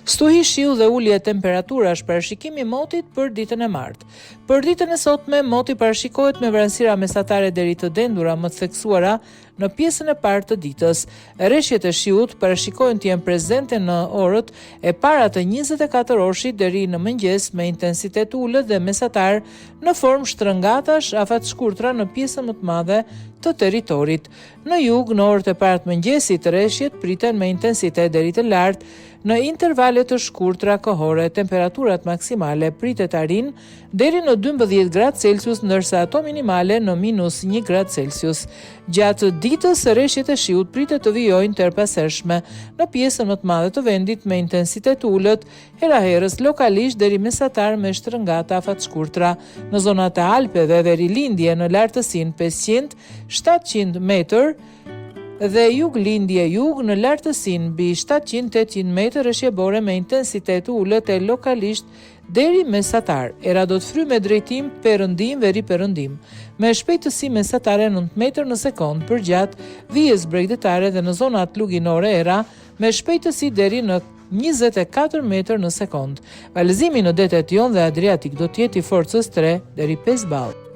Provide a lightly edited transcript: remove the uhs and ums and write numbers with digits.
Ftuhi shiu dhe ulje e temperaturash parashikimi i motit për ditën e martë. Për ditën e sotme, moti parashikohet me vranësira mesatare deri të dendura më të theksuara në pjesën e parë të ditës. Rreshjet e shiut parashikohen të jenë prezente në orët e para të 24 orëshit deri në mëngjes me intensitet ulët dhe mesatar në formë shtrëngatash afat shkurtra në pjesën më të madhe të territorit. Në jug, në orët e para të mëngjesit, rreshjet priten me intensitet deri të lartë në intervale të shkurtra kohore. Temperaturat maksimale pritet të arrijnë deri në 12 gradë Celsius, ndërsa ato minimale në -1 gradë Celsius. Gjatë ditës, rreshjet e shiut pritet të vijojnë të erpasershme në pjesën më të madhe të vendit me intensitet ulët, heraherës lokalisht deri mesatar me shtrëngata afat shkurtra. Në zonat e Alpeve veri lindje në lartësinë 500-700 metër dhe jug lindje jug në lartësinë mbi 700-800 metër rreshjebore me intensitet ulët e lokalisht deri mesatar. Era do të fry me drejtim perëndim veri perëndim, me shpejtësi mesatare 9 metër në sekond për gjatë vijës bregdetare dhe në zonat luginore era me shpejtësi deri në 24 metër në sekond. Valëzimi në detet Jon dhe Adriatik do të jetë i forcës 3 deri 5 ballë.